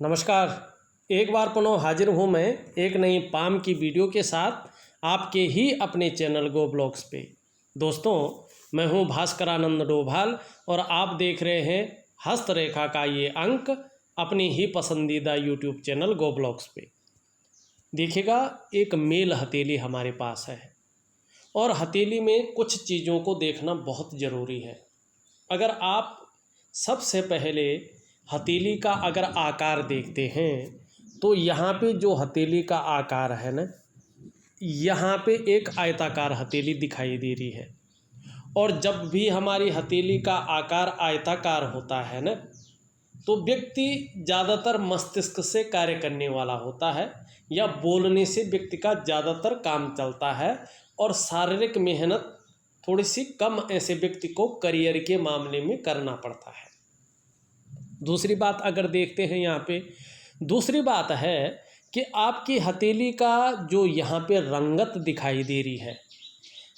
नमस्कार। एक बार पुनः हाजिर हूँ मैं एक नई पाम की वीडियो के साथ आपके ही अपने चैनल गो ब्लॉग्स पे। दोस्तों, मैं हूँ भास्करानंद डोभाल और आप देख रहे हैं हस्तरेखा का ये अंक अपनी ही पसंदीदा यूट्यूब चैनल गो ब्लॉग्स पे। देखिएगा, एक मेल हथेली हमारे पास है और हथेली में कुछ चीज़ों को देखना बहुत ज़रूरी है। अगर आप सबसे पहले हथेली का अगर आकार देखते हैं तो यहाँ पे जो हथेली का आकार है ना, यहाँ पे एक आयताकार हथेली दिखाई दे रही है। और जब भी हमारी हथेली का आकार आयताकार होता है ना, तो व्यक्ति ज़्यादातर मस्तिष्क से कार्य करने वाला होता है या बोलने से व्यक्ति का ज़्यादातर काम चलता है और शारीरिक मेहनत थोड़ी सी कम ऐसे व्यक्ति को करियर के मामले में करना पड़ता है। दूसरी बात अगर देखते हैं यहाँ पे, दूसरी बात है कि आपकी हथेली का जो यहाँ पे रंगत दिखाई दे रही है,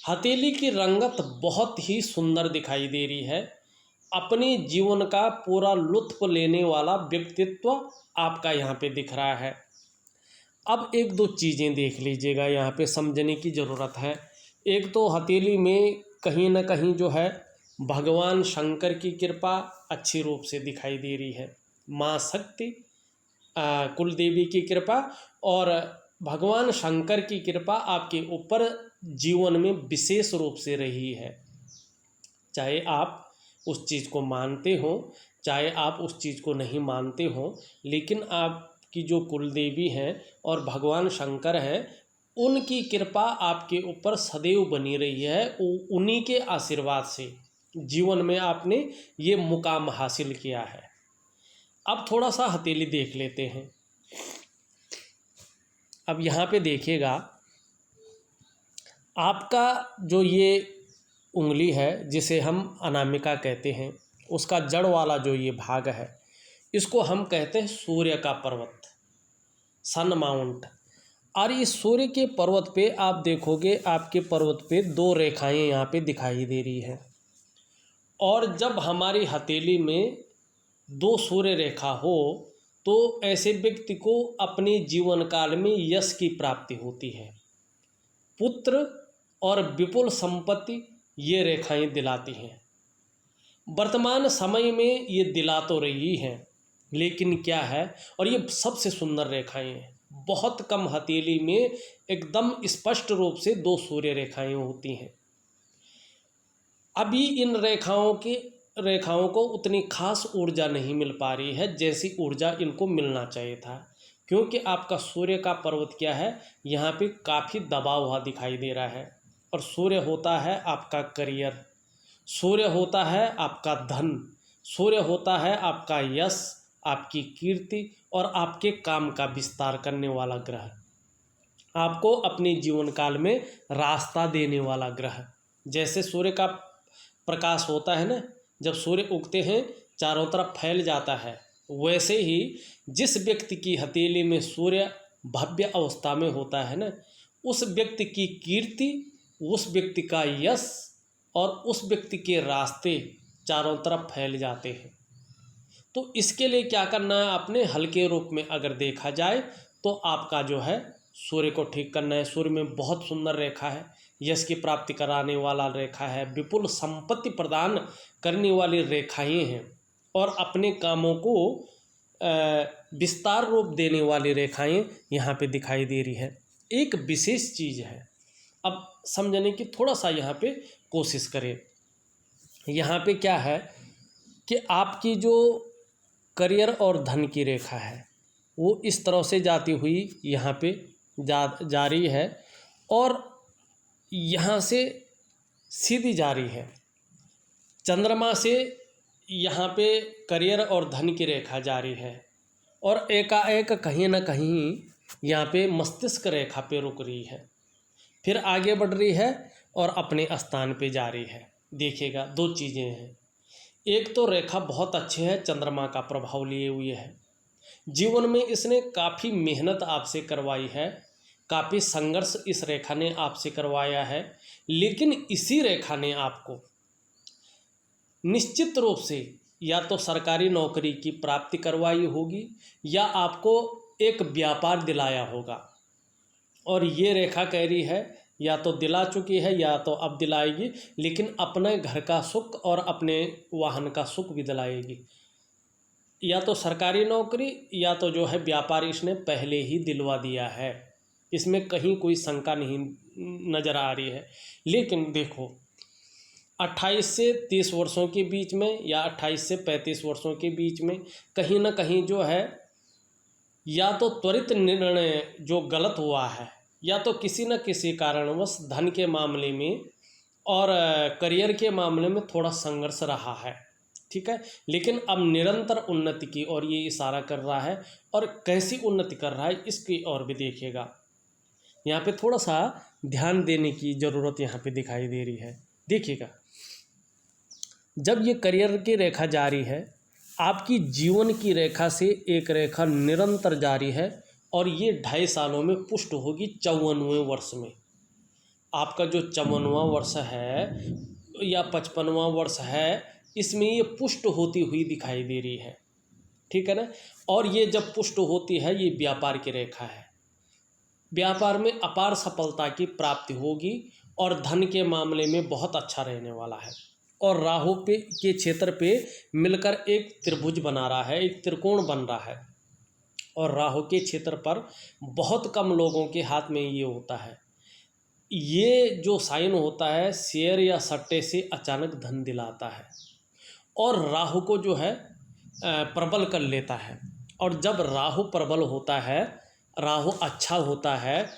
हथेली की रंगत बहुत ही सुंदर दिखाई दे रही है। अपने जीवन का पूरा लुत्फ लेने वाला व्यक्तित्व आपका यहाँ पे दिख रहा है। अब एक दो चीज़ें देख लीजिएगा, यहाँ पे समझने की ज़रूरत है। एक तो हथेली में कहीं ना कहीं जो है भगवान शंकर की कृपा अच्छी रूप से दिखाई दे रही है। माँ शक्ति, कुल देवी की कृपा और भगवान शंकर की कृपा आपके ऊपर जीवन में विशेष रूप से रही है। चाहे आप उस चीज़ को मानते हो, चाहे आप उस चीज़ को नहीं मानते हो, लेकिन आपकी जो कुल देवी हैं और भगवान शंकर हैं, उनकी कृपा आपके ऊपर सदैव बनी रही है। उन्हीं के आशीर्वाद से जीवन में आपने ये मुकाम हासिल किया है। अब थोड़ा सा हथेली देख लेते हैं। अब यहाँ पे देखिएगा, आपका जो ये उंगली है जिसे हम अनामिका कहते हैं, उसका जड़ वाला जो ये भाग है, इसको हम कहते हैं सूर्य का पर्वत, सन माउंट। और इस सूर्य के पर्वत पे आप देखोगे, आपके पर्वत पे दो रेखाएं यहाँ पे दिखाई दे रही है। और जब हमारी हथेली में दो सूर्य रेखा हो तो ऐसे व्यक्ति को अपने जीवन काल में यश की प्राप्ति होती है। पुत्र और विपुल संपत्ति ये रेखाएं दिलाती हैं। वर्तमान समय में ये दिला तो रही हैं, लेकिन क्या है, और ये सबसे सुंदर रेखाएं हैं। बहुत कम हथेली में एकदम स्पष्ट रूप से दो सूर्य रेखाएं होती हैं। अभी इन रेखाओं को उतनी खास ऊर्जा नहीं मिल पा रही है जैसी ऊर्जा इनको मिलना चाहिए था, क्योंकि आपका सूर्य का पर्वत क्या है, यहाँ पे काफ़ी दबा हुआ दिखाई दे रहा है। और सूर्य होता है आपका करियर, सूर्य होता है आपका धन, सूर्य होता है आपका यश, आपकी कीर्ति और आपके काम का विस्तार करने वाला ग्रह, आपको अपने जीवन काल में रास्ता देने वाला ग्रह। जैसे सूर्य का प्रकाश होता है ना, जब सूर्य उगते हैं चारों तरफ फैल जाता है, वैसे ही जिस व्यक्ति की हथेली में सूर्य भव्य अवस्था में होता है ना, उस व्यक्ति की कीर्ति, उस व्यक्ति का यश और उस व्यक्ति के रास्ते चारों तरफ फैल जाते हैं। तो इसके लिए क्या करना है, आपने हल्के रूप में अगर देखा जाए तो आपका जो है सूर्य को ठीक करना है। सूर्य में बहुत सुंदर रेखा है, यश की प्राप्ति कराने वाला रेखा है, विपुल संपत्ति प्रदान करने वाली रेखाएं हैं और अपने कामों को विस्तार रूप देने वाली रेखाएं यहाँ पे दिखाई दे रही है। एक विशेष चीज़ है, अब समझने की थोड़ा सा यहाँ पे कोशिश करें। यहाँ पे क्या है कि आपकी जो करियर और धन की रेखा है वो इस तरह से जाती हुई यहाँ पे जा रही है और यहाँ से सीधी जा रही है। चंद्रमा से यहाँ पे करियर और धन की रेखा जारी है और एकाएक कहीं ना कहीं यहाँ पे मस्तिष्क रेखा पे रुक रही है, फिर आगे बढ़ रही है और अपने स्थान पे जा रही है। देखिएगा, दो चीज़ें हैं। एक तो रेखा बहुत अच्छी है, चंद्रमा का प्रभाव लिए हुए है। जीवन में इसने काफ़ी मेहनत आपसे करवाई है, काफ़ी संघर्ष इस रेखा ने आपसे करवाया है, लेकिन इसी रेखा ने आपको निश्चित रूप से या तो सरकारी नौकरी की प्राप्ति करवाई होगी या आपको एक व्यापार दिलाया होगा। और ये रेखा कह रही है या तो दिला चुकी है या तो अब दिलाएगी, लेकिन अपने घर का सुख और अपने वाहन का सुख भी दिलाएगी। या तो सरकारी नौकरी या तो जो है व्यापार इसने पहले ही दिलवा दिया है, इसमें कहीं कोई शंका नहीं नज़र आ रही है। लेकिन देखो 28 से 30 वर्षों के बीच में या 28 से 35 वर्षों के बीच में कहीं ना कहीं जो है या तो त्वरित निर्णय जो गलत हुआ है या तो किसी न किसी कारणवश धन के मामले में और करियर के मामले में थोड़ा संघर्ष रहा है, ठीक है। लेकिन अब निरंतर उन्नति की ओर ये इशारा कर रहा है। और कैसी उन्नति कर रहा है इसकी ओर भी देखिएगा। यहाँ पे थोड़ा सा ध्यान देने की ज़रूरत यहाँ पे दिखाई दे रही है। देखिएगा, जब ये करियर की रेखा जारी है, आपकी जीवन की रेखा से एक रेखा निरंतर जारी है और ये 2.5 सालों में पुष्ट होगी 54वें वर्ष में। आपका जो 54वां वर्ष है या 55वां वर्ष है, इसमें ये पुष्ट होती हुई दिखाई दे रही है, ठीक है ना। और ये जब पुष्ट होती है, ये व्यापार की रेखा है। व्यापार में अपार सफलता की प्राप्ति होगी और धन के मामले में बहुत अच्छा रहने वाला है। और राहु के क्षेत्र पे मिलकर एक त्रिभुज बना रहा है, एक त्रिकोण बन रहा है। और राहु के क्षेत्र पर बहुत कम लोगों के हाथ में ये होता है। ये जो साइन होता है शेयर या सट्टे से अचानक धन दिलाता है और राहु को जो है प्रबल कर लेता है। और जब राहु प्रबल होता है, राहु अच्छा होता है,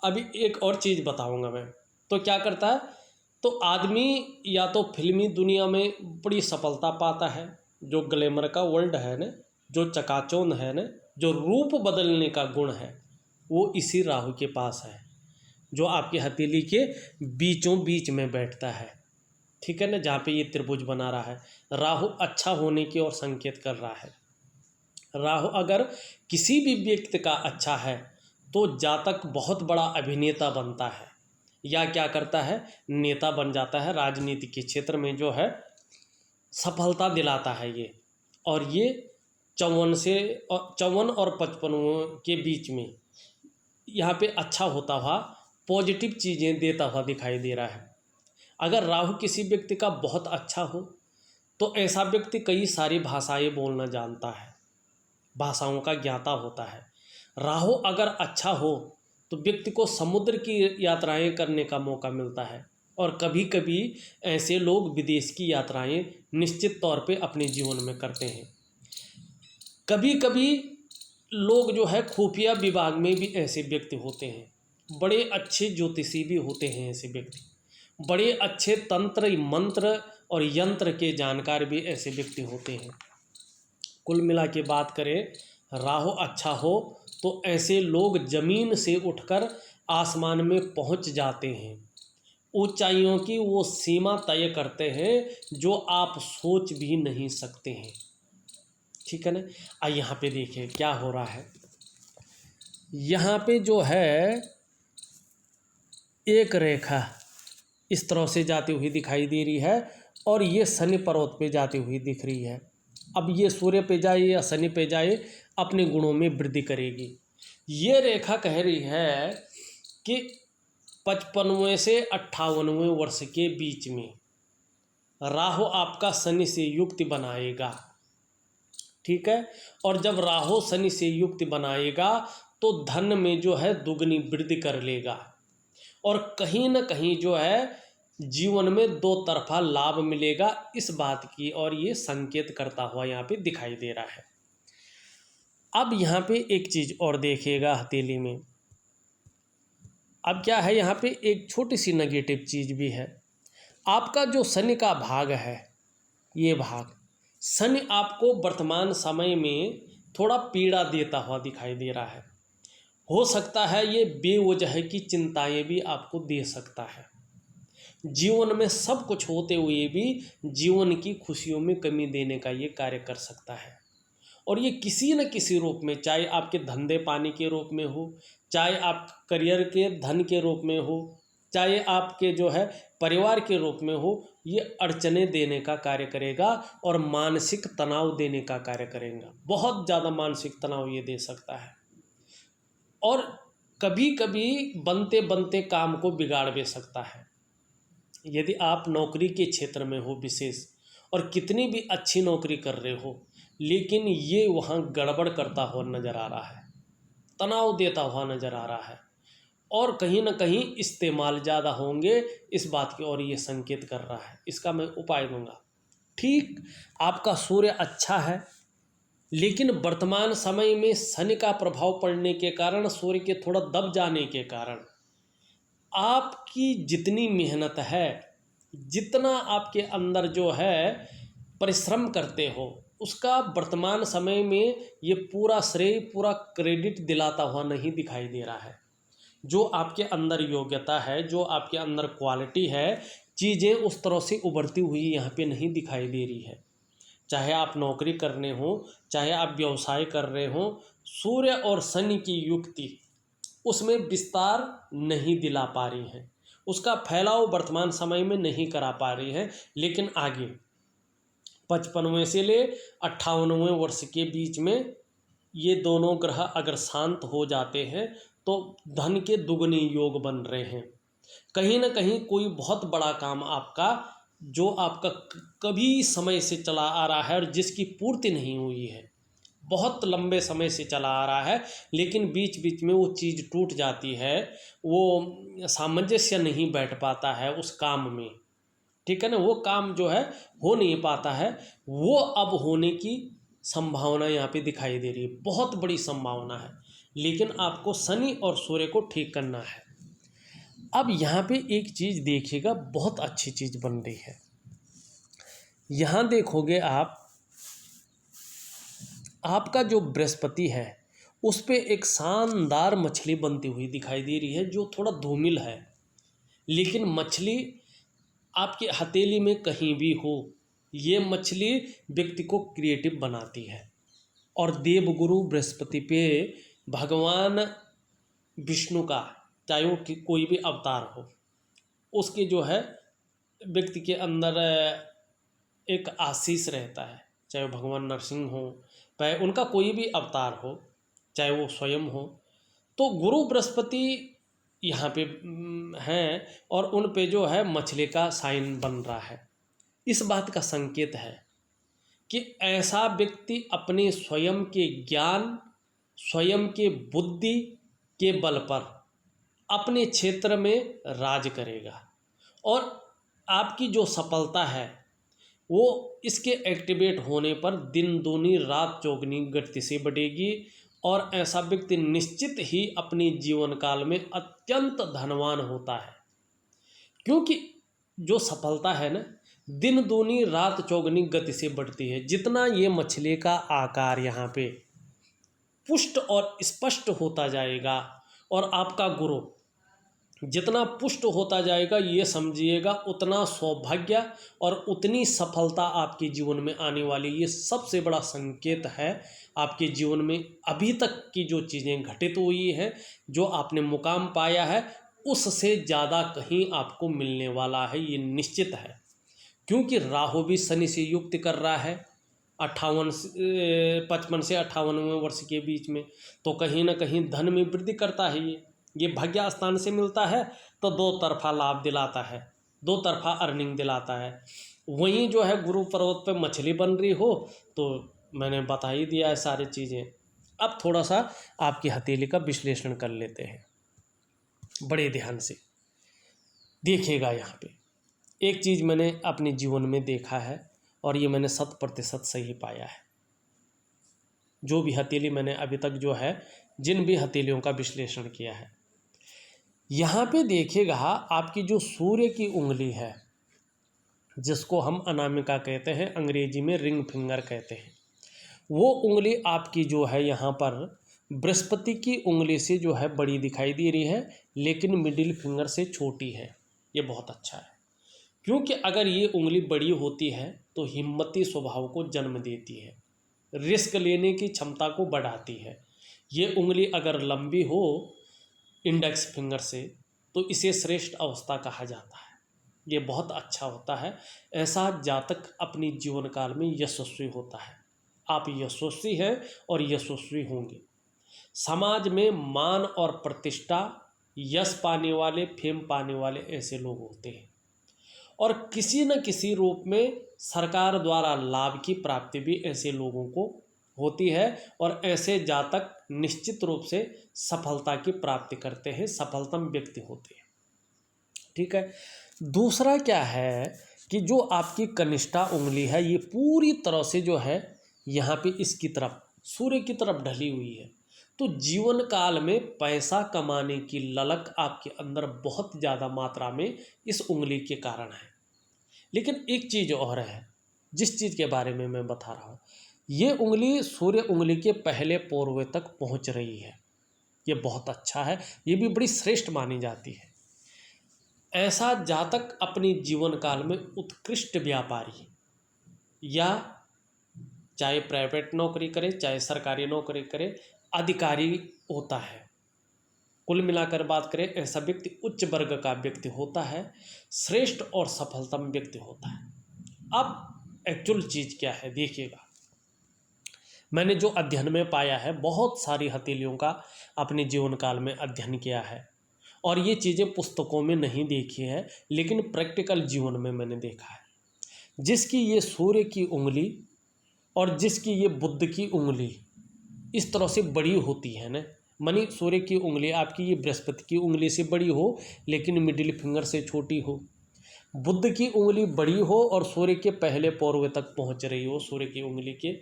अभी एक और चीज़ बताऊंगा मैं, तो क्या करता है, तो आदमी या तो फिल्मी दुनिया में बड़ी सफलता पाता है, जो ग्लैमर का वर्ल्ड है ना, जो चकाचौंध है ना, जो रूप बदलने का गुण है, वो इसी राहु के पास है, जो आपकी हथेली के बीचों बीच में बैठता है, ठीक है ना, जहाँ पे ये त्रिभुज बना रहा है। राहु अच्छा होने की ओर संकेत कर रहा है। राहु अगर किसी भी व्यक्ति का अच्छा है तो जातक बहुत बड़ा अभिनेता बनता है या क्या करता है, नेता बन जाता है, राजनीति के क्षेत्र में जो है सफलता दिलाता है ये। और ये 54 और 55 के बीच में यहाँ पे अच्छा होता हुआ, पॉजिटिव चीज़ें देता हुआ दिखाई दे रहा है। अगर राहु किसी व्यक्ति का बहुत अच्छा हो तो ऐसा व्यक्ति कई सारी भाषाएं बोलना जानता है, भाषाओं का ज्ञाता होता है। राहु अगर अच्छा हो तो व्यक्ति को समुद्र की यात्राएं करने का मौका मिलता है और कभी कभी ऐसे लोग विदेश की यात्राएं निश्चित तौर पे अपने जीवन में करते हैं। कभी कभी लोग जो है खुफिया विभाग में भी ऐसे व्यक्ति होते हैं, बड़े अच्छे ज्योतिषी भी होते हैं ऐसे व्यक्ति, बड़े अच्छे तंत्र मंत्र और यंत्र के जानकार भी ऐसे व्यक्ति होते हैं। कुल मिला के बात करें, राहु अच्छा हो तो ऐसे लोग जमीन से उठकर आसमान में पहुंच जाते हैं, ऊंचाइयों की वो सीमा तय करते हैं जो आप सोच भी नहीं सकते हैं, ठीक है ना। यहाँ पे देखिए क्या हो रहा है, यहाँ पे जो है एक रेखा इस तरह से जाती हुई दिखाई दे रही है और ये शनि पर्वत पे जाती हुई दिख रही है। अब ये सूर्य पे जाए या शनि पे जाए, अपने गुणों में वृद्धि करेगी। ये रेखा कह रही है कि 55वें से 58वें वर्ष के बीच में राहु आपका शनि से युक्ति बनाएगा, ठीक है। और जब राहु शनि से युक्ति बनाएगा तो धन में जो है दुगनी वृद्धि कर लेगा और कहीं न कहीं जो है जीवन में दो तरफा लाभ मिलेगा, इस बात की और ये संकेत करता हुआ यहाँ पे दिखाई दे रहा है। अब यहाँ पे एक चीज़ और देखिएगा हथेली में, अब क्या है, यहाँ पे एक छोटी सी नेगेटिव चीज़ भी है। आपका जो शनि का भाग है, ये भाग शनि आपको वर्तमान समय में थोड़ा पीड़ा देता हुआ दिखाई दे रहा है। हो सकता है ये बेवजह की चिंताएं भी आपको दे सकता है। जीवन में सब कुछ होते हुए भी जीवन की खुशियों में कमी देने का ये कार्य कर सकता है। और ये किसी न किसी रूप में, चाहे आपके धंधे पानी के रूप में हो, चाहे आप करियर के धन के रूप में हो, चाहे आपके जो है परिवार के रूप में हो, ये अड़चने देने का कार्य करेगा और मानसिक तनाव देने का कार्य करेगा। बहुत ज़्यादा मानसिक तनाव ये दे सकता है और कभी कभी बनते बनते काम को बिगाड़ भी सकता है। यदि आप नौकरी के क्षेत्र में हो विशेष, और कितनी भी अच्छी नौकरी कर रहे हो, लेकिन ये वहाँ गड़बड़ करता हुआ नज़र आ रहा है, तनाव देता हुआ नज़र आ रहा है और कहीं ना कहीं इस्तेमाल ज़्यादा होंगे, इस बात की ओर ये संकेत कर रहा है। इसका मैं उपाय दूंगा। ठीक, आपका सूर्य अच्छा है, लेकिन वर्तमान समय में शनि का प्रभाव पड़ने के कारण, सूर्य के थोड़ा दब जाने के कारण, आपकी जितनी मेहनत है, जितना आपके अंदर जो है परिश्रम करते हो, उसका वर्तमान समय में ये पूरा श्रेय, पूरा क्रेडिट दिलाता हुआ नहीं दिखाई दे रहा है। जो आपके अंदर योग्यता है, जो आपके अंदर क्वालिटी है, चीज़ें उस तरह से उभरती हुई यहाँ पे नहीं दिखाई दे रही है। चाहे आप नौकरी करने हो, चाहे आप व्यवसाय कर रहे हो, सूर्य और शनि की युक्ति उसमें विस्तार नहीं दिला पा रही है, उसका फैलाव वर्तमान समय में नहीं करा पा रही है। लेकिन आगे 55वें से ले 58वें वर्ष के बीच में ये दोनों ग्रह अगर शांत हो जाते हैं तो धन के दुगने योग बन रहे हैं। कहीं ना कहीं कोई बहुत बड़ा काम आपका, जो आपका कभी समय से चला आ रहा है और जिसकी पूर्ति नहीं हुई है, बहुत लंबे समय से चला आ रहा है, लेकिन बीच बीच में वो चीज़ टूट जाती है, वो सामंजस्य नहीं बैठ पाता है उस काम में, ठीक है ना, वो काम जो है हो नहीं पाता है, वो अब होने की संभावना यहाँ पे दिखाई दे रही है, बहुत बड़ी संभावना है। लेकिन आपको शनि और सूर्य को ठीक करना है। अब यहाँ पे एक चीज़ देखिएगा, बहुत अच्छी चीज़ बन रही है। यहाँ देखोगे आप, आपका जो बृहस्पति है उस पे एक शानदार मछली बनती हुई दिखाई दे रही है, जो थोड़ा धूमिल है, लेकिन मछली आपके हथेली में कहीं भी हो, ये मछली व्यक्ति को क्रिएटिव बनाती है। और देवगुरु बृहस्पति पे भगवान विष्णु का, चाहे वो कोई भी अवतार हो, उसके जो है व्यक्ति के अंदर एक आशीष रहता है, चाहे वो भगवान नरसिंह हो, चाहे उनका कोई भी अवतार हो, चाहे वो स्वयं हो, तो गुरु बृहस्पति यहाँ पे हैं और उन पे जो है मछली का साइन बन रहा है। इस बात का संकेत है कि ऐसा व्यक्ति अपने स्वयं के ज्ञान, स्वयं के बुद्धि के बल पर अपने क्षेत्र में राज करेगा और आपकी जो सफलता है वो इसके एक्टिवेट होने पर दिन दूनी रात चौगुनी गति से बढ़ेगी और ऐसा व्यक्ति निश्चित ही अपने जीवन काल में अत्यंत धनवान होता है। क्योंकि जो सफलता है ना, दिन दूनी रात चौगुनी गति से बढ़ती है। जितना ये मछली का आकार यहाँ पे पुष्ट और स्पष्ट होता जाएगा और आपका गुरु जितना पुष्ट होता जाएगा, ये समझिएगा उतना सौभाग्य और उतनी सफलता आपके जीवन में आने वाली। ये सबसे बड़ा संकेत है आपके जीवन में अभी तक की जो चीज़ें घटित हुई हैं, जो आपने मुकाम पाया है, उससे ज़्यादा कहीं आपको मिलने वाला है, ये निश्चित है। क्योंकि राहु भी शनि से युक्त कर रहा है 55 से 58वें वर्ष के बीच में, तो कहीं ना कहीं धन में वृद्धि करता है। ये भाग्य स्थान से मिलता है तो दो तरफा लाभ दिलाता है, दो तरफा अर्निंग दिलाता है। वहीं जो है गुरु पर्वत पे मछली बन रही हो तो मैंने बता ही दिया है सारी चीज़ें। अब थोड़ा सा आपकी हथेली का विश्लेषण कर लेते हैं, बड़े ध्यान से देखिएगा। यहाँ पे एक चीज़ मैंने अपने जीवन में देखा है और ये मैंने 100% सही पाया है। जो भी हथेली मैंने अभी तक जो है, जिन भी हथेलियों का विश्लेषण किया है, यहाँ पे देखिएगा आपकी जो सूर्य की उंगली है, जिसको हम अनामिका कहते हैं, अंग्रेजी में रिंग फिंगर कहते हैं, वो उंगली आपकी जो है यहाँ पर बृहस्पति की उंगली से जो है बड़ी दिखाई दे रही है, लेकिन मिडिल फिंगर से छोटी है। ये बहुत अच्छा है, क्योंकि अगर ये उंगली बड़ी होती है तो हिम्मती स्वभाव को जन्म देती है, रिस्क लेने की क्षमता को बढ़ाती है। ये उंगली अगर लंबी हो इंडेक्स फिंगर से तो इसे श्रेष्ठ अवस्था कहा जाता है। ये बहुत अच्छा होता है। ऐसा जातक अपनी जीवन काल में यशस्वी होता है। आप यशस्वी हैं और यशस्वी होंगे। समाज में मान और प्रतिष्ठा, यश पाने वाले, फेम पाने वाले ऐसे लोग होते हैं। और किसी न किसी रूप में सरकार द्वारा लाभ की प्राप्ति भी ऐसे लोगों को होती है और ऐसे जातक निश्चित रूप से सफलता की प्राप्ति करते हैं, सफलतम व्यक्ति होते हैं। ठीक है। दूसरा क्या है कि जो आपकी कनिष्ठा उंगली है ये पूरी तरह से जो है यहाँ पे इसकी तरफ, सूर्य की तरफ ढली हुई है। तो जीवन काल में पैसा कमाने की ललक आपके अंदर बहुत ज़्यादा मात्रा में इस उंगली के कारण है। लेकिन एक चीज़ और है, जिस चीज़ के बारे में मैं बता रहा हूँ, ये उंगली सूर्य उंगली के पहले पोरवे तक पहुँच रही है। ये बहुत अच्छा है, ये भी बड़ी श्रेष्ठ मानी जाती है। ऐसा जातक अपनी जीवन काल में उत्कृष्ट व्यापारी, या चाहे प्राइवेट नौकरी करे चाहे सरकारी नौकरी करे, अधिकारी होता है। कुल मिलाकर बात करें, ऐसा व्यक्ति उच्च वर्ग का व्यक्ति होता है, श्रेष्ठ और सफलतम व्यक्ति होता है। अब एक्चुअल चीज़ क्या है देखिएगा। मैंने जो अध्ययन में पाया है, बहुत सारी हथेलियों का अपने जीवन काल में अध्ययन किया है और ये चीज़ें पुस्तकों में नहीं देखी है, लेकिन प्रैक्टिकल जीवन में मैंने देखा है। जिसकी ये सूर्य की उंगली और जिसकी ये बुध की उंगली इस तरह से बड़ी होती है ना, मानी सूर्य की उंगली आपकी ये बृहस्पति की उंगली से बड़ी हो लेकिन मिडिल फिंगर से छोटी हो, बुध की उंगली बड़ी हो और सूर्य के पहले पोरवे तक पहुंच रही हो सूर्य की उंगली के,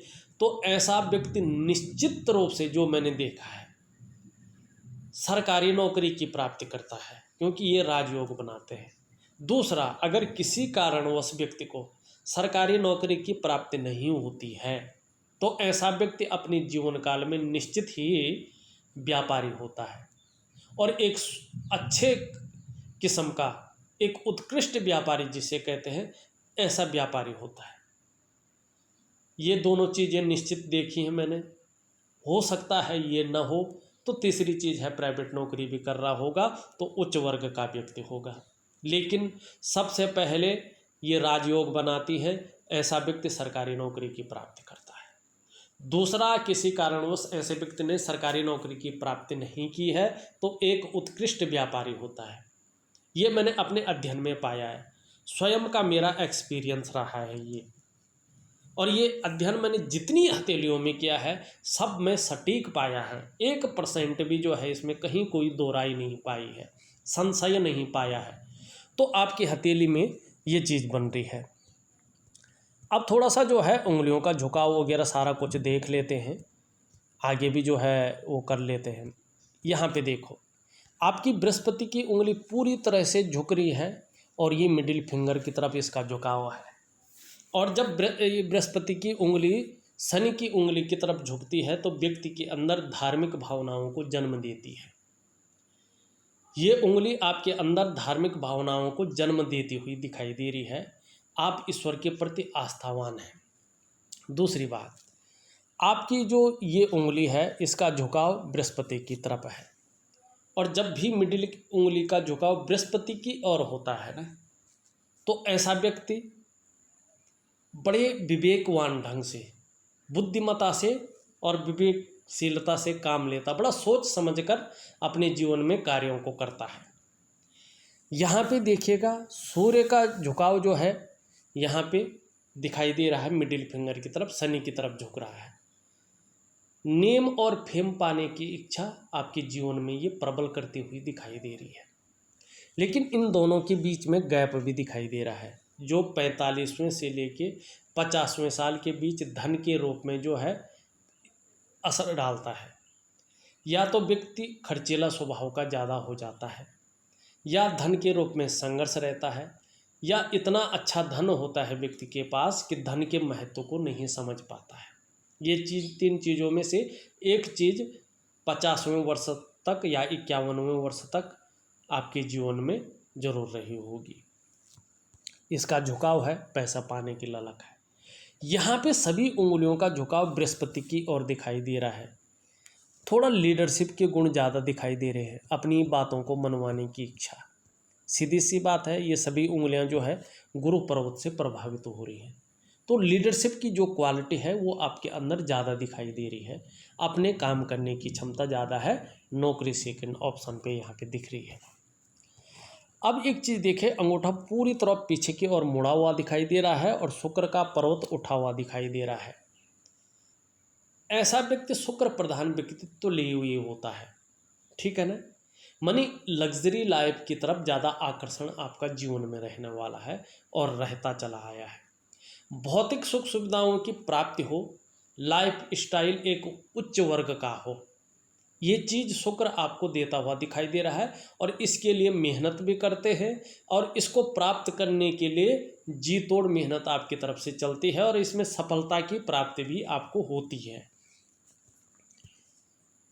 तो ऐसा व्यक्ति निश्चित रूप से, जो मैंने देखा है, सरकारी नौकरी की प्राप्ति करता है, क्योंकि ये राजयोग बनाते हैं। दूसरा, अगर किसी कारणवश व्यक्ति को सरकारी नौकरी की प्राप्ति नहीं होती है तो ऐसा व्यक्ति अपने जीवन काल में निश्चित ही व्यापारी होता है और एक अच्छे किस्म का, एक उत्कृष्ट व्यापारी जिसे कहते हैं, ऐसा व्यापारी होता है। ये दोनों चीज़ें निश्चित देखी हैं मैंने। हो सकता है ये न हो तो तीसरी चीज़ है, प्राइवेट नौकरी भी कर रहा होगा तो उच्च वर्ग का व्यक्ति होगा। लेकिन सबसे पहले ये राजयोग बनाती है, ऐसा व्यक्ति सरकारी नौकरी की प्राप्ति करता है। दूसरा, किसी कारणवश ऐसे व्यक्ति ने सरकारी नौकरी की प्राप्ति नहीं की है तो एक उत्कृष्ट व्यापारी होता है। ये मैंने अपने अध्ययन में पाया है, स्वयं का मेरा एक्सपीरियंस रहा है ये। और ये अध्ययन मैंने जितनी हथेलियों में किया है सब में सटीक पाया है। 1% भी जो है इसमें कहीं कोई दो राय नहीं पाई है, संशय नहीं पाया है। तो आपकी हथेली में ये चीज़ बन रही है। अब थोड़ा सा जो है उंगलियों का झुकाव वगैरह सारा कुछ देख लेते हैं, आगे भी जो है वो कर लेते हैं। यहाँ पे देखो, आपकी बृहस्पति की उंगली पूरी तरह से झुक रही है और ये मिडिल फिंगर की तरफ इसका झुकाव है। और जब बृहस्पति की उंगली शनि की उंगली की तरफ झुकती है तो व्यक्ति के अंदर धार्मिक भावनाओं को जन्म देती है। ये उंगली आपके अंदर धार्मिक भावनाओं को जन्म देती हुई दिखाई दे रही है। आप ईश्वर के प्रति आस्थावान हैं। दूसरी बात, आपकी जो ये उंगली है इसका झुकाव बृहस्पति की तरफ है और जब भी मिडिल उंगली का झुकाव बृहस्पति की ओर होता है ना, तो ऐसा व्यक्ति बड़े विवेकवान ढंग से, बुद्धिमत्ता से और विवेकशीलता से काम लेता, बड़ा सोच समझकर अपने जीवन में कार्यों को करता है। यहाँ पे देखिएगा सूर्य का झुकाव जो है यहाँ पे दिखाई दे रहा है, मिडिल फिंगर की तरफ, शनि की तरफ झुक रहा है। नेम और फेम पाने की इच्छा आपके जीवन में ये प्रबल करती हुई दिखाई दे रही है। लेकिन इन दोनों के बीच में गैप भी दिखाई दे रहा है, जो 45वें से लेके 50वें साल के बीच धन के रूप में जो है असर डालता है। या तो व्यक्ति खर्चीला स्वभाव का ज़्यादा हो जाता है, या धन के रूप में संघर्ष रहता है, या इतना अच्छा धन होता है व्यक्ति के पास कि धन के महत्व को नहीं समझ पाता है। ये चीज़, तीन चीज़ों में से एक चीज़ 50वें वर्ष तक या 51वें वर्ष तक आपके जीवन में जरूर रही होगी। इसका झुकाव है, पैसा पाने की ललक है। यहाँ पे सभी उंगलियों का झुकाव बृहस्पति की ओर दिखाई दे रहा है। थोड़ा लीडरशिप के गुण ज़्यादा दिखाई दे रहे हैं, अपनी बातों को मनवाने की इच्छा, सीधी सी बात है, ये सभी उंगलियां जो है गुरु पर्वत से प्रभावित हो रही हैं। तो लीडरशिप की जो क्वालिटी है वो आपके अंदर ज़्यादा दिखाई दे रही है, अपने काम करने की क्षमता ज़्यादा है, नौकरी सेकंड ऑप्शन पे यहाँ पे दिख रही है। अब एक चीज़ देखें, अंगूठा पूरी तरह पीछे की ओर मुड़ा हुआ दिखाई दे रहा है और शुक्र का पर्वत उठा हुआ दिखाई दे रहा है। ऐसा व्यक्ति शुक्र प्रधान व्यक्तित्व लिए हुए होता है, ठीक है ना। मनी लग्जरी लाइफ की तरफ ज़्यादा आकर्षण आपका जीवन में रहने वाला है और रहता चला आया है। भौतिक सुख सुविधाओं की प्राप्ति हो, लाइफ स्टाइल एक उच्च वर्ग का हो, ये चीज़ शुक्र आपको देता हुआ दिखाई दे रहा है और इसके लिए मेहनत भी करते हैं और इसको प्राप्त करने के लिए जी तोड़ मेहनत आपकी तरफ से चलती है और इसमें सफलता की प्राप्ति भी आपको होती है।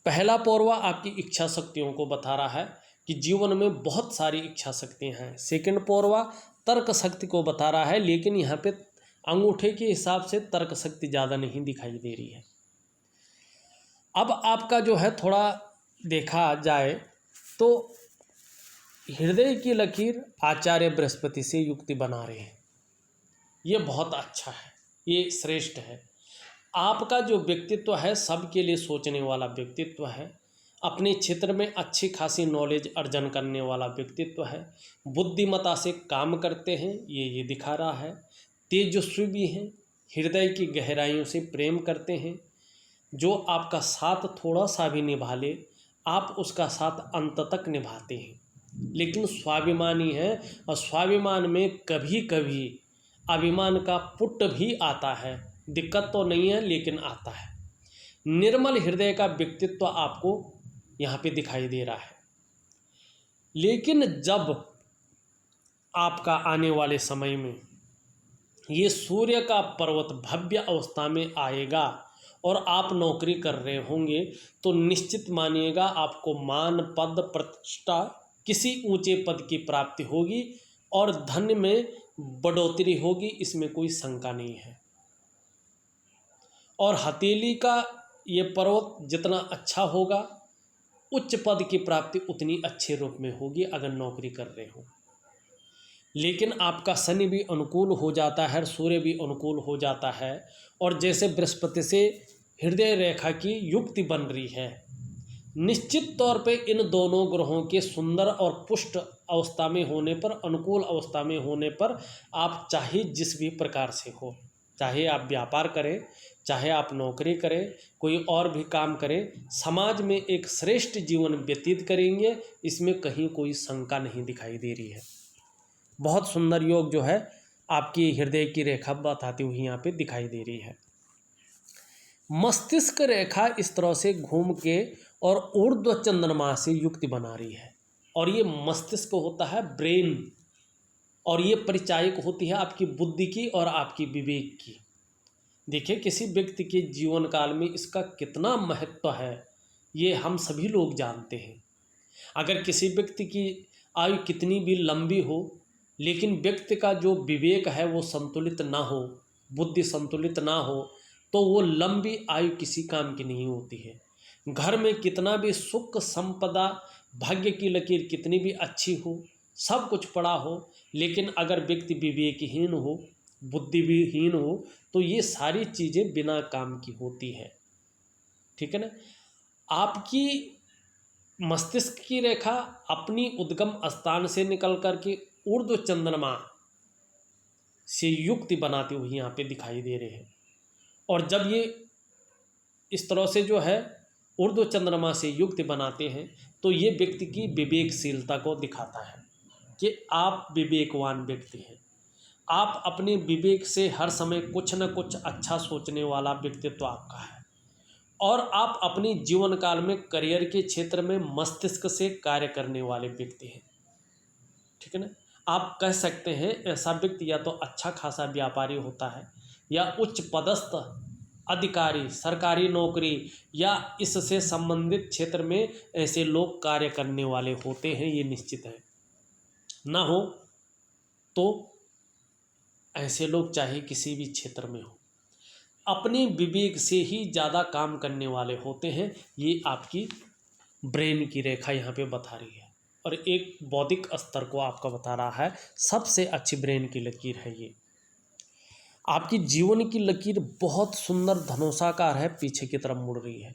पहला पौरवा आपकी इच्छा शक्तियों को बता रहा है कि जीवन में बहुत सारी इच्छा शक्तियाँ हैं। सेकंड पौरवा तर्क शक्ति को बता रहा है, लेकिन यहाँ पे अंगूठे के हिसाब से तर्क शक्ति ज़्यादा नहीं दिखाई दे रही है। अब आपका जो है थोड़ा देखा जाए तो हृदय की लकीर आचार्य बृहस्पति से युक्ति बना रहे हैं, ये बहुत अच्छा है, ये श्रेष्ठ है। आपका जो व्यक्तित्व है सबके लिए सोचने वाला व्यक्तित्व है, अपने क्षेत्र में अच्छी खासी नॉलेज अर्जन करने वाला व्यक्तित्व है, बुद्धिमत्ता से काम करते हैं, ये दिखा रहा है। तेजस्वी भी हैं, हृदय की गहराइयों से प्रेम करते हैं। जो आपका साथ थोड़ा सा भी निभा ले, आप उसका साथ अंत तक निभाते हैं, लेकिन स्वाभिमानी है और स्वाभिमान में कभी कभी अभिमान का पुट भी आता है। दिक्कत तो नहीं है लेकिन आता है। निर्मल हृदय का व्यक्तित्व आपको यहाँ पे दिखाई दे रहा है, लेकिन जब आपका आने वाले समय में ये सूर्य का पर्वत भव्य अवस्था में आएगा और आप नौकरी कर रहे होंगे तो निश्चित मानिएगा आपको मान पद प्रतिष्ठा किसी ऊंचे पद की प्राप्ति होगी और धन में बढ़ोतरी होगी, इसमें कोई शंका नहीं है। और हथेली का ये पर्वत जितना अच्छा होगा, उच्च पद की प्राप्ति उतनी अच्छे रूप में होगी अगर नौकरी कर रहे हो। लेकिन आपका शनि भी अनुकूल हो जाता है, सूर्य भी अनुकूल हो जाता है और जैसे बृहस्पति से हृदय रेखा की युक्ति बन रही है, निश्चित तौर पे इन दोनों ग्रहों के सुंदर और पुष्ट अवस्था में होने पर, अनुकूल अवस्था में होने पर, आप चाहे जिस भी प्रकार से हो, चाहे आप व्यापार करें, चाहे आप नौकरी करें, कोई और भी काम करें, समाज में एक श्रेष्ठ जीवन व्यतीत करेंगे, इसमें कहीं कोई शंका नहीं दिखाई दे रही है। बहुत सुंदर योग जो है आपकी हृदय की रेखा बताती हुई यहाँ पे दिखाई दे रही है। मस्तिष्क रेखा इस तरह से घूम के और ऊर्ध्व चंद्रमा से युक्ति बना रही है और ये मस्तिष्क होता है ब्रेन और ये परिचायक होती है आपकी बुद्धि की और आपकी विवेक की। देखिए किसी व्यक्ति के जीवन काल में इसका कितना महत्व है ये हम सभी लोग जानते हैं। अगर किसी व्यक्ति की आयु कितनी भी लंबी हो लेकिन व्यक्ति का जो विवेक है वो संतुलित ना हो, बुद्धि संतुलित ना हो, तो वो लंबी आयु किसी काम की नहीं होती है। घर में कितना भी सुख संपदा, भाग्य की लकीर कितनी भी अच्छी हो, सब कुछ पड़ा हो, लेकिन अगर व्यक्ति विवेकहीन हो, बुद्धि भी हीन हो, तो ये सारी चीज़ें बिना काम की होती है। ठीक है ना। आपकी मस्तिष्क की रेखा अपनी उद्गम स्थान से निकल करके ऊर्ध्व चंद्रमा से युक्ति बनाती हुई यहाँ पे दिखाई दे रहे हैं और जब ये इस तरह से जो है ऊर्ध्व चंद्रमा से युक्ति बनाते हैं तो ये व्यक्ति की विवेकशीलता को दिखाता है कि आप विवेकवान व्यक्ति हैं। आप अपने विवेक से हर समय कुछ न कुछ अच्छा सोचने वाला व्यक्तित्व आपका है और आप अपने जीवन काल में करियर के क्षेत्र में मस्तिष्क से कार्य करने वाले व्यक्ति हैं। ठीक है ना। आप कह सकते हैं ऐसा व्यक्ति या तो अच्छा खासा व्यापारी होता है या उच्च पदस्थ अधिकारी, सरकारी नौकरी या इससे संबंधित क्षेत्र में ऐसे लोग कार्य करने वाले होते हैं, ये निश्चित है। ना हो तो ऐसे लोग चाहे किसी भी क्षेत्र में हो, अपने विवेक से ही ज़्यादा काम करने वाले होते हैं। ये आपकी ब्रेन की रेखा यहाँ पे बता रही है। और एक बौद्धिक स्तर को आपका बता रहा है। सबसे अच्छी ब्रेन की लकीर है ये। आपकी जीवन की लकीर बहुत सुंदर धनुषाकार है, पीछे की तरफ मुड़ रही है,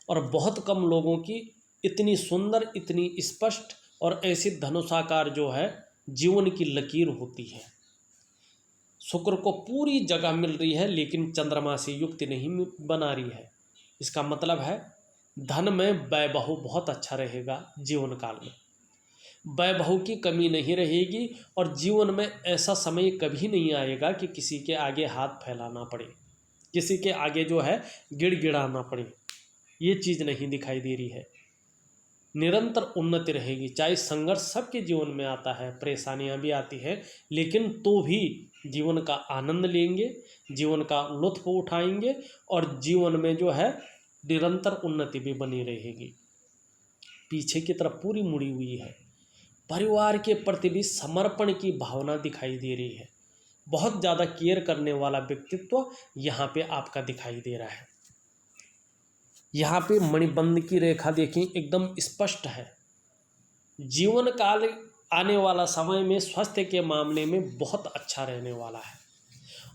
और बहुत कम लोगों की इतनी सुंदर, इतनी स्पष्ट और ऐसी धनुषाकार जो है जीवन की लकीर होती है। शुक्र को पूरी जगह मिल रही है, लेकिन चंद्रमा से युक्ति नहीं बना रही है। इसका मतलब है धन में वैभव बहुत अच्छा रहेगा, जीवन काल में वैभव की कमी नहीं रहेगी, और जीवन में ऐसा समय कभी नहीं आएगा कि किसी के आगे हाथ फैलाना पड़े, किसी के आगे जो है गिड़गिड़ाना पड़े। ये चीज़ नहीं दिखाई दे रही है। निरंतर उन्नति रहेगी, चाहे संघर्ष सबके जीवन में आता है, परेशानियां भी आती हैं, लेकिन तो भी जीवन का आनंद लेंगे, जीवन का लुत्फ उठाएंगे, और जीवन में जो है निरंतर उन्नति भी बनी रहेगी। पीछे की तरफ पूरी मुड़ी हुई है। परिवार के प्रति भी समर्पण की भावना दिखाई दे रही है। बहुत ज़्यादा केयर करने वाला व्यक्तित्व यहाँ पे आपका दिखाई दे रहा है। यहाँ पे मणिबंध की रेखा देखें, एकदम स्पष्ट है। जीवन काल आने वाला समय में स्वास्थ्य के मामले में बहुत अच्छा रहने वाला है,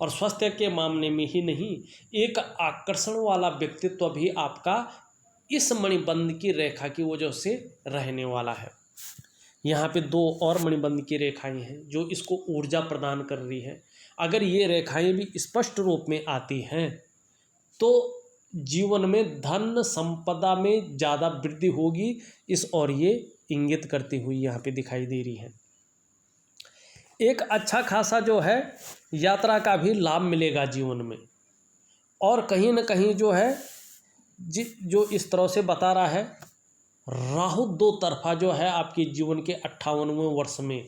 और स्वास्थ्य के मामले में ही नहीं, एक आकर्षण वाला व्यक्तित्व भी आपका इस मणिबंध की रेखा की वजह से रहने वाला है। यहाँ पे दो और मणिबंध की रेखाएं हैं जो इसको ऊर्जा प्रदान कर रही है। अगर ये रेखाएं भी स्पष्ट रूप में आती हैं तो जीवन में धन संपदा में ज़्यादा वृद्धि होगी, इस और ये इंगित करती हुई यहाँ पे दिखाई दे रही है। एक अच्छा खासा जो है यात्रा का भी लाभ मिलेगा जीवन में, और कहीं न कहीं जो है जो इस तरह से बता रहा है, राहु दो तरफा जो है आपके जीवन के 58वें वर्ष में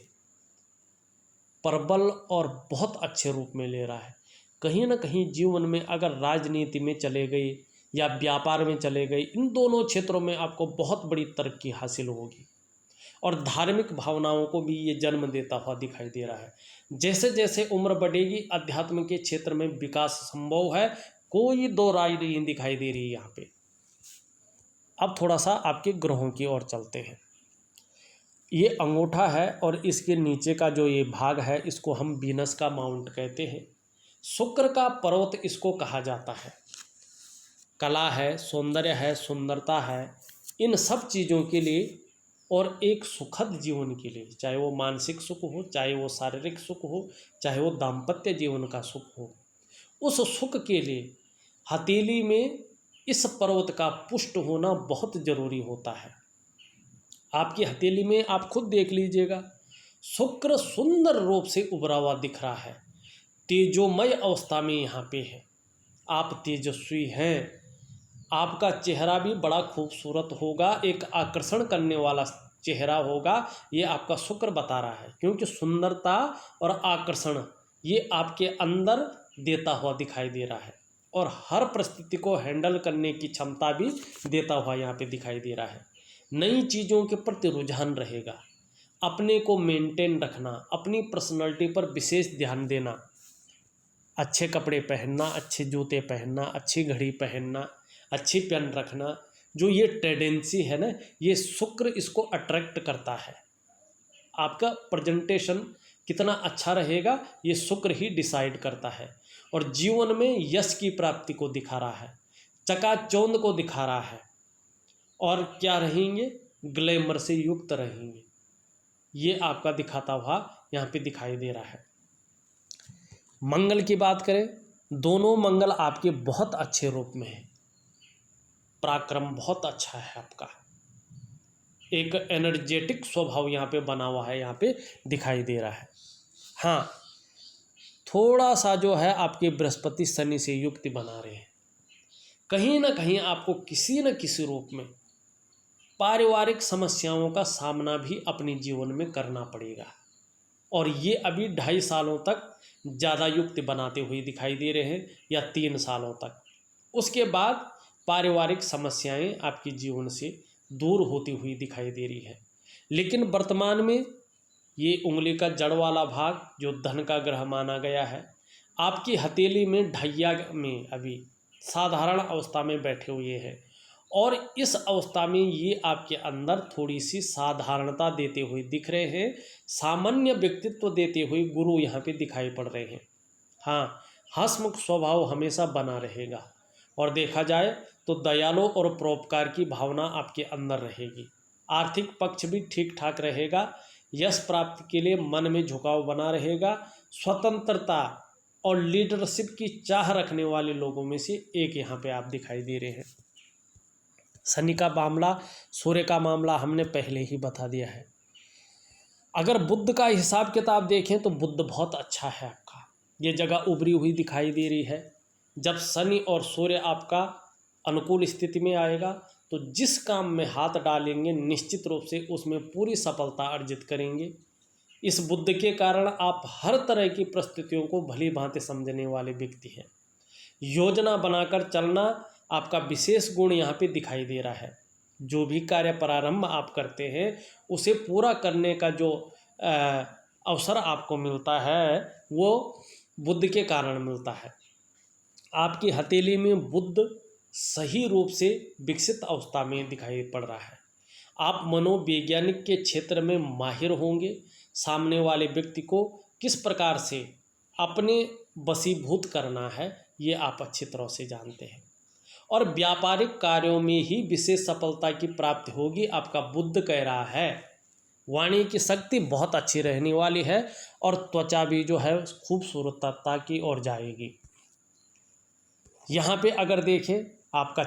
प्रबल और बहुत अच्छे रूप में ले रहा है। कहीं न कहीं जीवन में अगर राजनीति में चले गए या व्यापार में चले गए, इन दोनों क्षेत्रों में आपको बहुत बड़ी तरक्की हासिल होगी, और धार्मिक भावनाओं को भी ये जन्म देता हुआ दिखाई दे रहा है। जैसे जैसे उम्र बढ़ेगी, अध्यात्म के क्षेत्र में विकास संभव है, कोई दो राय नहीं दिखाई दे रही है यहाँ पे। अब थोड़ा सा आपके ग्रहों की ओर चलते हैं। ये अंगूठा है, और इसके नीचे का जो ये भाग है इसको हम वीनस का माउंट कहते हैं। शुक्र का पर्वत इसको कहा जाता है। कला है, सौंदर्य है, सुंदरता है, इन सब चीज़ों के लिए और एक सुखद जीवन के लिए, चाहे वो मानसिक सुख हो, चाहे वो शारीरिक सुख हो, चाहे वो दाम्पत्य जीवन का सुख हो, उस सुख के लिए हथेली में इस पर्वत का पुष्ट होना बहुत ज़रूरी होता है। आपकी हथेली में आप खुद देख लीजिएगा, शुक्र सुंदर रूप से उभरा हुआ दिख रहा है, तेजोमय अवस्था में यहाँ पे है। आप तेजस्वी हैं, आपका चेहरा भी बड़ा खूबसूरत होगा, एक आकर्षण करने वाला चेहरा होगा, ये आपका शुक्र बता रहा है। क्योंकि सुंदरता और आकर्षण ये आपके अंदर देता हुआ दिखाई दे रहा है, और हर परिस्थिति को हैंडल करने की क्षमता भी देता हुआ यहाँ पे दिखाई दे रहा है। नई चीज़ों के प्रति रुझान रहेगा, अपने को मेंटेन रखना, अपनी पर्सनैलिटी पर विशेष ध्यान देना, अच्छे कपड़े पहनना, अच्छे जूते पहनना, अच्छी घड़ी पहनना, अच्छी पेन रखना, जो ये टेंडेंसी है ना, ये शुक्र इसको अट्रैक्ट करता है। आपका प्रेजेंटेशन कितना अच्छा रहेगा ये शुक्र ही डिसाइड करता है, और जीवन में यश की प्राप्ति को दिखा रहा है, चकाचौंध को दिखा रहा है, और क्या रहेंगे, ग्लैमर से युक्त रहेंगे, ये आपका दिखाता हुआ यहाँ पे दिखाई दे रहा है। मंगल की बात करें, दोनों मंगल आपके बहुत अच्छे रूप में है। पराक्रम बहुत अच्छा है आपका, एक एनर्जेटिक स्वभाव यहाँ पे बना हुआ है, यहाँ पे दिखाई दे रहा है। हाँ, थोड़ा सा जो है आपके बृहस्पति शनि से युक्ति बना रहे हैं, कहीं ना कहीं आपको किसी न किसी रूप में पारिवारिक समस्याओं का सामना भी अपने जीवन में करना पड़ेगा, और ये अभी 2.5 सालों तक ज़्यादा युक्ति बनाते हुए दिखाई दे रहे हैं, या 3 सालों तक। उसके बाद पारिवारिक समस्याएं आपके जीवन से दूर होती हुई दिखाई दे रही है। लेकिन वर्तमान में ये उंगली का जड़ वाला भाग जो धन का ग्रह माना गया है, आपकी हथेली में ढैया में अभी साधारण अवस्था में बैठे हुए हैं, और इस अवस्था में ये आपके अंदर थोड़ी सी साधारणता देते हुए दिख रहे हैं, सामान्य व्यक्तित्व देते हुए गुरु यहाँ पे दिखाई पड़ रहे हैं। हाँ, हंसमुख स्वभाव हमेशा बना रहेगा और देखा जाए तो दयालु और परोपकार की भावना आपके अंदर रहेगी। आर्थिक पक्ष भी ठीक ठाक रहेगा। यश प्राप्ति के लिए मन में झुकाव बना रहेगा। स्वतंत्रता और लीडरशिप की चाह रखने वाले लोगों में से एक यहाँ पे आप दिखाई दे रहे हैं। शनि का मामला, सूर्य का मामला हमने पहले ही बता दिया है। अगर बुध का हिसाब किताब देखें तो बुध बहुत अच्छा है आपका, ये जगह उभरी हुई दिखाई दे रही है। जब शनि और सूर्य आपका अनुकूल स्थिति में आएगा तो जिस काम में हाथ डालेंगे निश्चित रूप से उसमें पूरी सफलता अर्जित करेंगे। इस बुध के कारण आप हर तरह की परिस्थितियों को भली भांति समझने वाले व्यक्ति हैं। योजना बनाकर चलना आपका विशेष गुण यहाँ पे दिखाई दे रहा है। जो भी कार्य प्रारंभ आप करते हैं उसे पूरा करने का जो अवसर आपको मिलता है वो बुध के कारण मिलता है। आपकी हथेली में बुध सही रूप से विकसित अवस्था में दिखाई पड़ रहा है। आप मनोवैज्ञानिक के क्षेत्र में माहिर होंगे। सामने वाले व्यक्ति को किस प्रकार से अपने वशीभूत करना है ये आप अच्छी तरह से जानते हैं और व्यापारिक कार्यों में ही विशेष सफलता की प्राप्ति होगी। आपका बुध कह रहा है वाणी की शक्ति बहुत अच्छी रहने वाली है और त्वचा भी जो है खूबसूरतता की ओर जाएगी। यहाँ पे अगर देखें आपका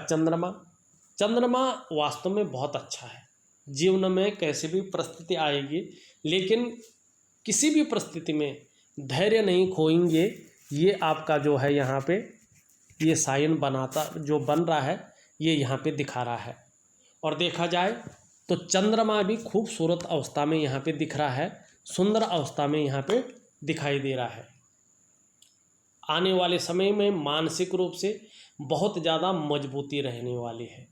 चंद्रमा वास्तव में बहुत अच्छा है। जीवन में कैसी भी परिस्थिति आएगी लेकिन किसी भी परिस्थिति में धैर्य नहीं खोएंगे, ये आपका जो है यहाँ पे ये साइन बनाता जो बन रहा है ये यहाँ पे दिखा रहा है। और देखा जाए तो चंद्रमा भी खूबसूरत अवस्था में यहाँ पे दिख रहा है, सुंदर अवस्था में यहाँ पे दिखाई दे रहा है। आने वाले समय में मानसिक रूप से बहुत ज़्यादा मजबूती रहने वाली है।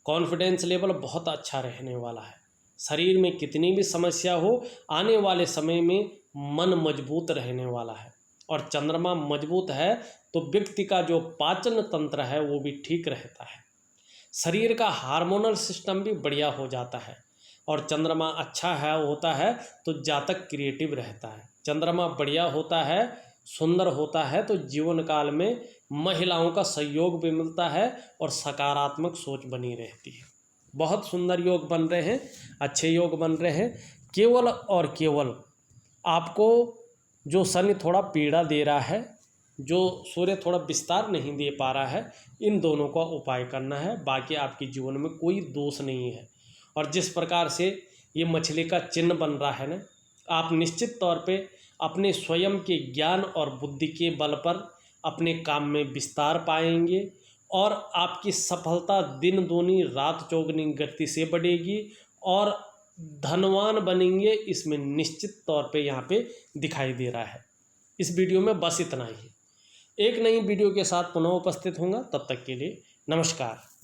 कॉन्फिडेंस लेवल बहुत अच्छा रहने वाला है। शरीर में कितनी भी समस्या हो आने वाले समय में मन मजबूत रहने वाला है। और चंद्रमा मजबूत है तो व्यक्ति का जो पाचन तंत्र है वो भी ठीक रहता है। शरीर का हार्मोनल सिस्टम भी बढ़िया हो जाता है। और चंद्रमा अच्छा है होता है तो जातक क्रिएटिव रहता है। चंद्रमा बढ़िया होता है, सुंदर होता है तो जीवन काल में महिलाओं का सहयोग भी मिलता है और सकारात्मक सोच बनी रहती है। बहुत सुंदर योग बन रहे हैं, अच्छे योग बन रहे हैं। केवल और केवल आपको जो शनि थोड़ा पीड़ा दे रहा है, जो सूर्य थोड़ा विस्तार नहीं दे पा रहा है, इन दोनों का उपाय करना है। बाकी आपके जीवन में कोई दोष नहीं है। और जिस प्रकार से ये मछली का चिन्ह बन रहा है ना, आप निश्चित तौर पे अपने स्वयं के ज्ञान और बुद्धि के बल पर अपने काम में विस्तार पाएंगे और आपकी सफलता दिन दूनी रात चौगुनी गति से बढ़ेगी और धनवान बनेंगे। इसमें निश्चित तौर पे यहाँ पे दिखाई दे रहा है। इस वीडियो में बस इतना ही। एक नई वीडियो के साथ पुनः उपस्थित होऊंगा, तब तक के लिए नमस्कार।